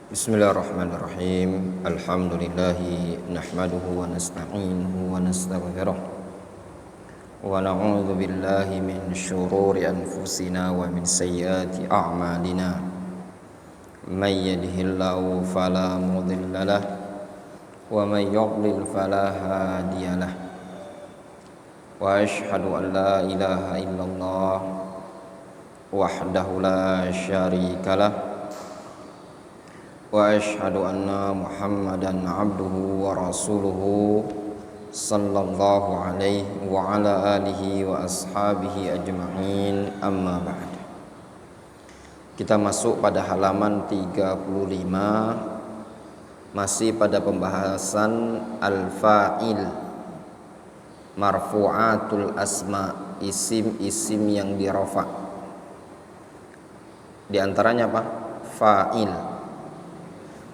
Bismillahirrahmanirrahim. Alhamdulillahi nahmaduhu wa nasta'inuhu wa nastaghfiruh wa na'udzu billahi min syururi anfusina wa min sayyiati a'malina. May yahdihillahu fala mudilla lah wa may yudlil fala hadiyalah. Wa asyhadu an la ilaha illallah wahdahu la syarikalah wa asyhadu anna Muhammadan abduhu wa rasuluhu sallallahu alaihi wa ala alihi wa ashabihi ajma'in, amma ba'd. Kita masuk pada halaman 35, masih pada pembahasan al-fa'il, marfu'atul asma, isim-isim yang dirafa. Di antaranya apa? Fa'il.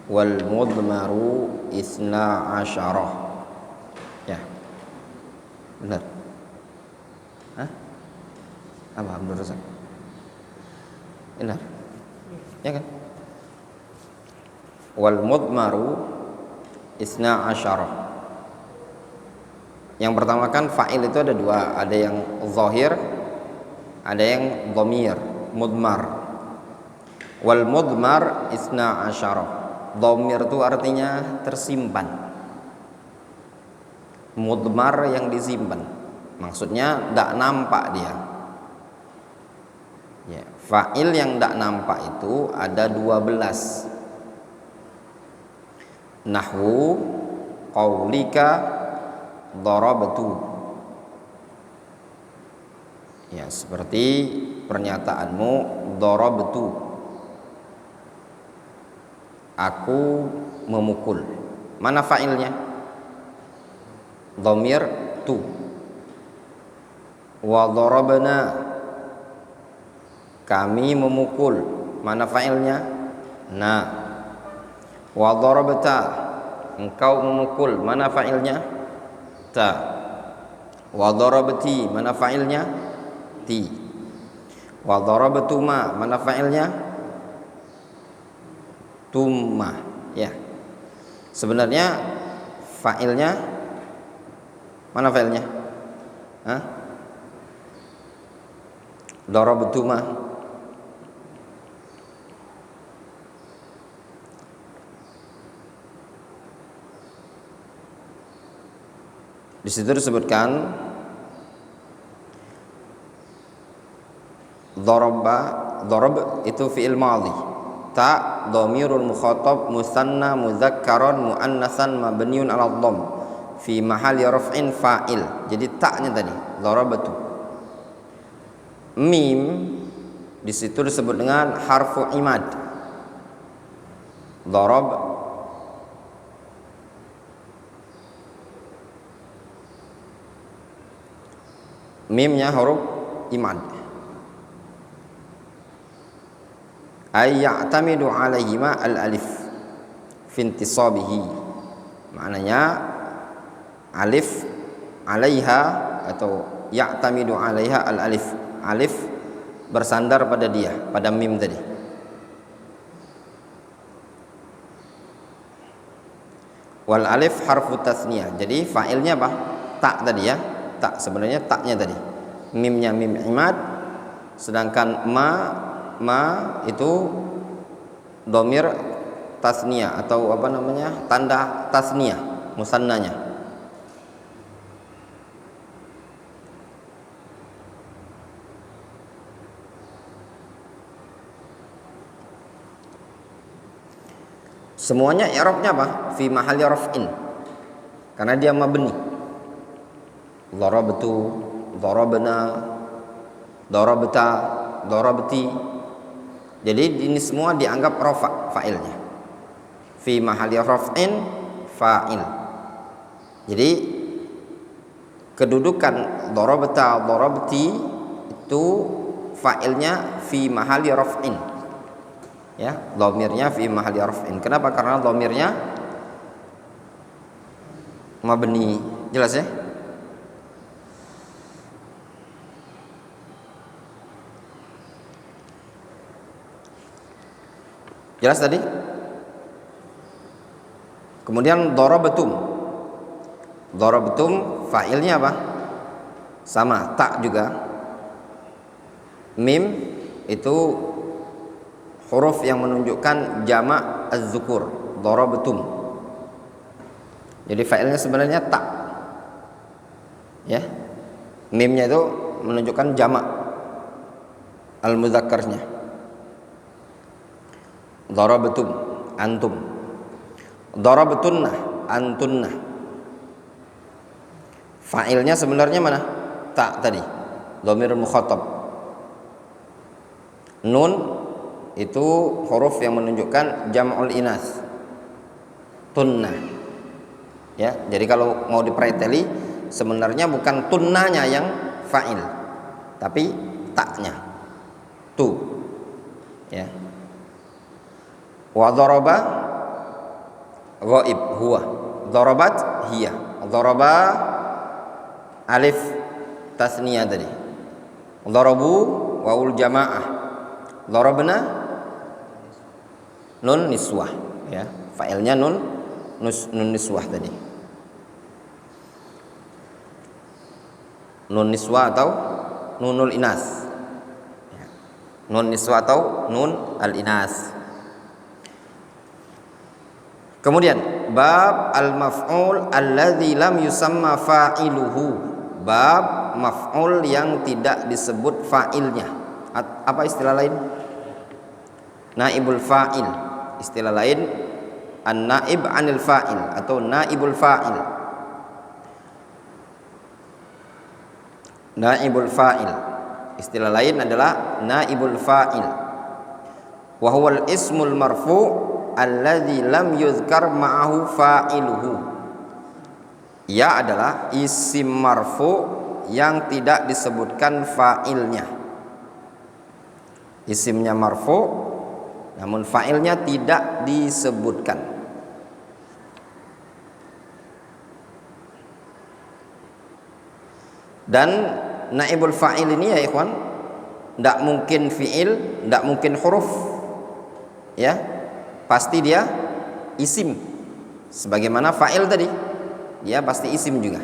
Wal mudmaru isna asyarah. Ya, benar. Hah? Apa Abdul Razak? Benar. Ya kan? Wal mudmaru isna asyarah. Yang pertama kan fa'il itu ada dua, ada yang zahir, ada yang dhamir, mudmar. Wal mudmar isna asyarah. Dhamir itu artinya tersimpan, mudmar yang disimpan, maksudnya tidak nampak dia. Ya, fa'il yang tidak nampak itu ada 12. Nahwu qaulika darabtu. Ya, seperti pernyataanmu darabtu, aku memukul. Mana fa'ilnya? Dhamir tu. Wa darabna, kami memukul. Mana fa'ilnya? Na. Wa darabta, engkau memukul. Mana fa'ilnya? Ta. Wa darabti, mana fa'ilnya? Ti. Wa darabtuma, mana fa'ilnya? Tumma. Ya, sebenarnya fa'ilnya mana fa'ilnya? Hah? Darabtuma. Di situ disebutkan darab itu fi'il madhi. Ta dhamirul mukhatab musanna mudzakkaran muannatsan mabniun 'ala dhamm fi mahalli raf'in fa'il. Jadi ta'nya tadi darabatu. Mim di situ disebut dengan harfu imad. Darab mimnya huruf imad. Ay ya'tamidu alaihima al-alif fi intisabihi. Maknanya alif alaiha atau ya'tamidu alaiha al-alif. Alif bersandar pada dia, pada mim tadi. Wal alif harfu tasniyah. Jadi fa'ilnya apa? Tak tadi ya. Tak, sebenarnya taknya tadi. Mimnya mim imad, sedangkan ma itu dhamir tasniyah atau apa namanya, tanda tasniyah, musannanya. Semuanya i'rabnya apa? Fi mahalli raf'in, karena dia mabni. Darabtu, darabna, darabta, darabti. Jadi ini semua dianggap rafa fa'ilnya. Fi mahalli raf'in fa'il. Jadi kedudukan darabta, darabti itu fa'ilnya fi mahalli raf'in. Ya, dhamirnya fi mahalli raf'in. Kenapa? Karena dhamirnya mabni. Jelas ya? Jelas tadi? Kemudian darabatum. Darabatum fa'ilnya apa? Sama, tak juga. Mim itu huruf yang menunjukkan jamak az-zukur, darabatum. Jadi fa'ilnya sebenarnya tak. Ya. Mimnya itu menunjukkan jamak al-mudzakkarnya. Darabatum, antum. Darabatunna, antunna. Fa'ilnya sebenarnya mana? Tak tadi, dhamir mukhatab. Nun itu huruf yang menunjukkan jam'ul inas, tunna. Ya, jadi kalau mau dipreteli sebenarnya bukan tunnanya yang fa'il, tapi taknya, tu. Ya. Wa daraba ghaib huwa, darabat hiya, daraba alif tasniyah tadi, darabu waul jamaah, darabna nun niswah. Ya, fa'ilnya nun niswah tadi, nun niswah atau nunul inas. Ya. Nun niswah atau nun al inas. Kemudian bab al-maf'ul alladzi lam yusamma fa'iluhu, bab maf'ul yang tidak disebut fa'ilnya. Apa istilah lain? Naibul fa'il. Istilah lain an-naib 'anil fa'il atau naibul fa'il. Naibul fa'il. Istilah lain adalah naibul fa'il. Wa huwal ismul marfu' alladzi lam yuzkar ma'ahu fa'iluhu. Ia adalah isim marfu yang tidak disebutkan fa'ilnya. Isimnya marfu namun fa'ilnya tidak disebutkan. Dan naibul fa'il ini ya ikhwan, tidak mungkin fi'il, tidak mungkin huruf. Ya, pasti dia isim. Sebagaimana fa'il tadi, dia pasti isim juga.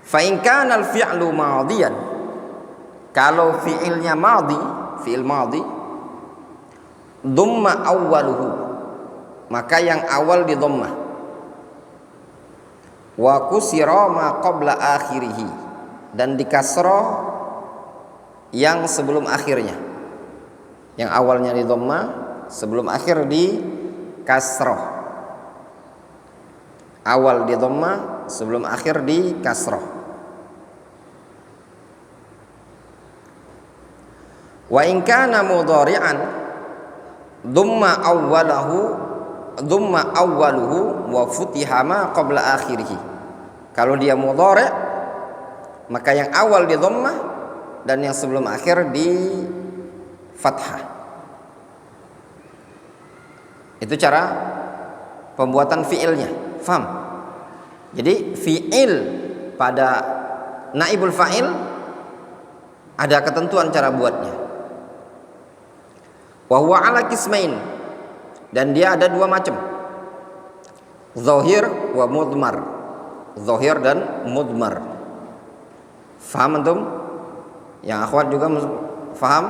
Fa in kana al-fi'lu madiyan, kalau fi'ilnya madi, fi'il madi, dhamma awwaluhu, maka yang awal di dhammah. Wa kusira ma qabla akhirih, dan di kasrah yang sebelum akhirnya. Yang awalnya di dhammah, sebelum akhir di kasrah. Awal di dhammah, sebelum akhir di kasrah. Wa in kana mudhari'an dhamma awwaluhu wa futiha ma qabla akhirih. Kalau dia mudhari', maka yang awal di dhammah dan yang sebelum akhir di fathah. Itu cara pembuatan fi'ilnya. Faham? Jadi fi'il pada naibul fa'il ada ketentuan cara buatnya. Wa huwa ala qismain, dan dia ada dua macam. Zahir wa mudmar. Zahir dan mudmar. Faham antum? Yang akhwat juga faham?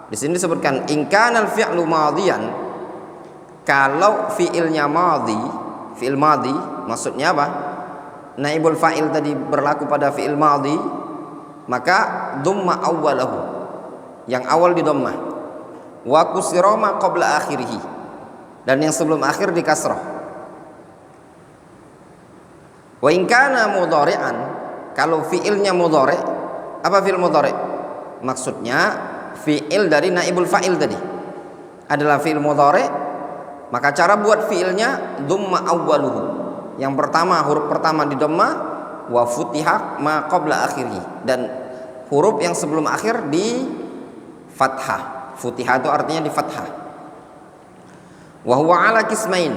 Di sini disebutkan in kana al-fi'lu madiyan, kalau fi'ilnya madhi, fi'il madhi maksudnya apa? Naibul fa'il tadi berlaku pada fi'il madhi, maka dhamma awwalahu, yang awal di dhammah, wa kusira ma qabla akhirih, dan yang sebelum akhir di kasrah. Wa in kana mudhari'an, kalau fi'ilnya mudhari', apa fi'il mudhari'? Maksudnya fi'il dari naibul fa'il tadi adalah fi'il mudhari', maka cara buat fi'ilnya dhamma awwaluhu, yang pertama, huruf pertama di dhammah, wa futiha ma qabla akhirih, dan huruf yang sebelum akhir di fathah. Futiha itu artinya di fathah. Wa huwa ala qismain,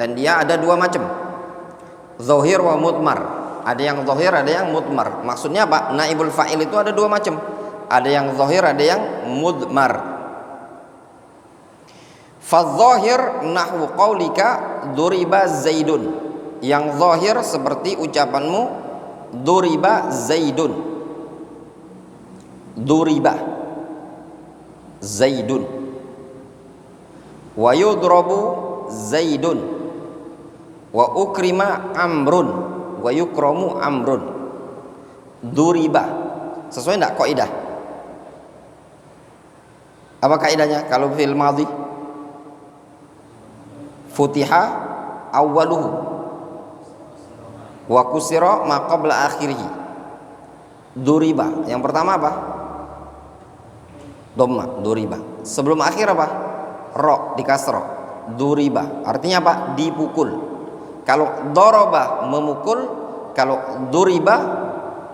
dan dia ada dua macam. Zahir wa mudmar. Ada yang zahir, ada yang mudmar. Maksudnya apa? Naibul fa'il itu ada dua macam. Ada yang zahir, ada yang mudmar. Fadh-dhahir nahwu qaulika duriba Zaidun. Yang zahir seperti ucapanmu duriba Zaidun. Duriba Zaidun. Wa yudrabu Zaidun. Wa ukrima Amrun. Wa yukramu Amrun. Duriba. Sesuai enggak kaidah? Apa kaidahnya kalau fi'il madhi? Futiha awwaluhu wa kusira ma qabla akhirih. Duriba. Yang pertama apa? Dhamma, duriba. Sebelum akhir apa? Ra di kasrah. Duriba. Artinya apa? Dipukul. Kalau daraba memukul, kalau duriba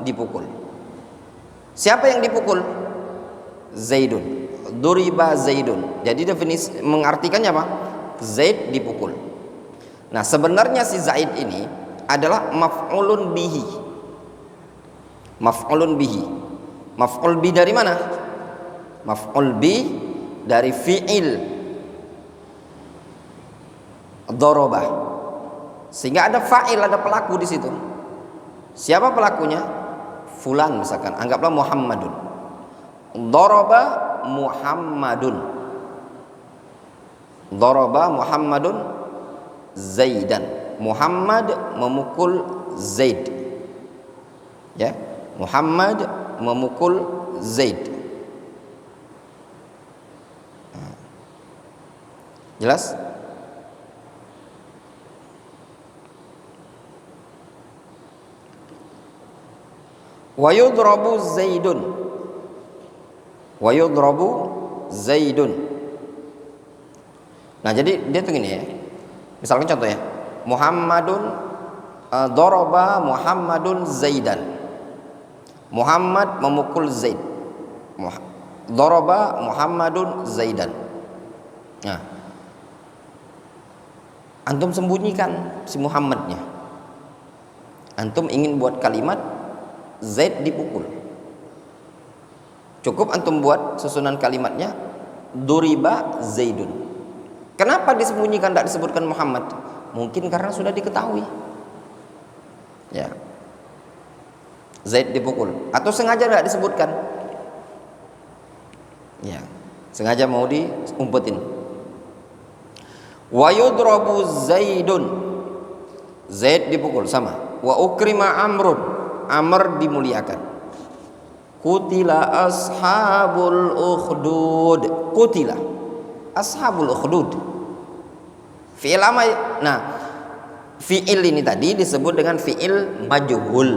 dipukul. Siapa yang dipukul? Zaidun. Duriba Zaidun. Jadi definisi mengartikannya apa? Zaid dipukul. Nah, sebenarnya si Zaid ini adalah maf'ulun bihi. Maf'ulun bihi. Maf'ul bi dari mana? Maf'ul bi dari fi'il daraba. Sehingga ada fa'il, ada pelaku di situ. Siapa pelakunya? Fulan misalkan, anggaplah Muhammadun. Daraba Muhammadun. Daraba Muhammadun Zaidan. Muhammad memukul Zaid. Ya, Muhammad memukul Zaid. Jelas? Wa yudrabu Zaidun. Wa yudrabu Zaidun. Nah, jadi dia tuh gini ya. Misalkan contoh ya. Muhammadun daraba Muhammadun Zaidan. Muhammad memukul Zaid. Daraba Muhammadun Zaidan. Nah, antum sembunyikan si Muhammadnya. Antum ingin buat kalimat Zaid dipukul. Cukup antum buat susunan kalimatnya duriba Zaidun. Kenapa disembunyikan, tidak disebutkan Muhammad? Mungkin karena sudah diketahui. Ya, Zaid dipukul. Atau sengaja tidak disebutkan. Ya, sengaja mau diumpetin. Wa yudrabu Zaidun. Zaid dipukul sama. Wa ukrima Amrun. Amr dimuliakan. Qutila ashabul ukhdud. Qutila ashabul ukhdud. Fi'il ama. Nah, fi'il ini tadi disebut dengan fi'il majhul.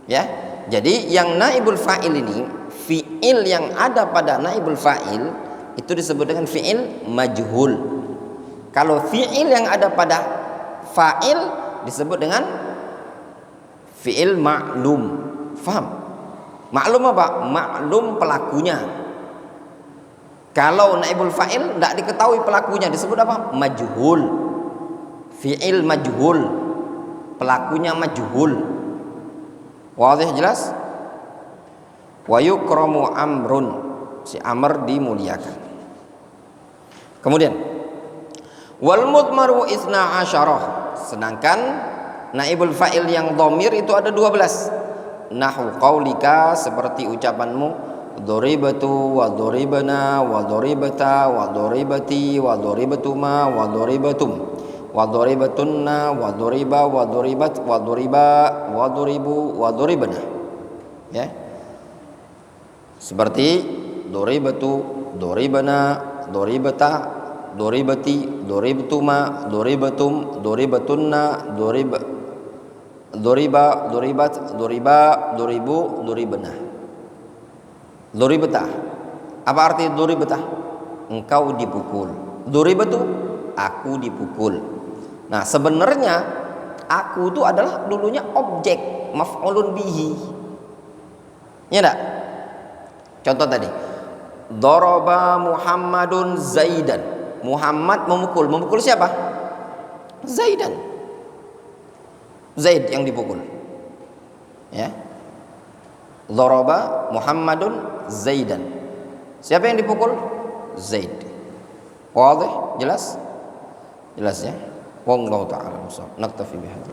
Ya. Jadi yang naibul fa'il ini, fi'il yang ada pada naibul fa'il itu disebut dengan fi'il majhul. Kalau fi'il yang ada pada fa'il disebut dengan fi'il ma'lum. Faham? Maklum apa? Maklum pelakunya. Kalau naibul fa'il tidak diketahui pelakunya disebut apa? Majhul. Fi'il majhul. Pelakunya majhul. Wadih, jelas? Wa yukramu Amrun. Si Amr dimuliakan. Kemudian wal mudmaru isna asyarah. Sedangkan naibul fa'il yang dhamir itu ada 12. Nahwu qaulika, seperti ucapanmu doribatu wa doribana wa doribata wa doribati wa doribatuma wa doribatum wa doribatunna wa doriba wa doribat wa doriba wa doribu wa doribana. Ya, seperti doribatu, doribana, doribata, doribati, doribtuma, doribatum, doribatunna, doriba, doribat, doriba, doribu, doribana. Doribata. Apa arti doribata? Engkau dipukul. Doribatu, aku dipukul. Nah, sebenarnya aku itu adalah dulunya objek maf'ulun bihi. Ya enggak? Contoh tadi. Daraba Muhammadun Zaidan. Muhammad memukul. Memukul siapa? Zaidan. Zaid yang dipukul. Ya. Daraba Muhammadun Zaidan. Siapa yang dipukul? Zaid. Wadih? Jelas? Jelas ya? Wallahu ta'ala. Naktafi bihadza.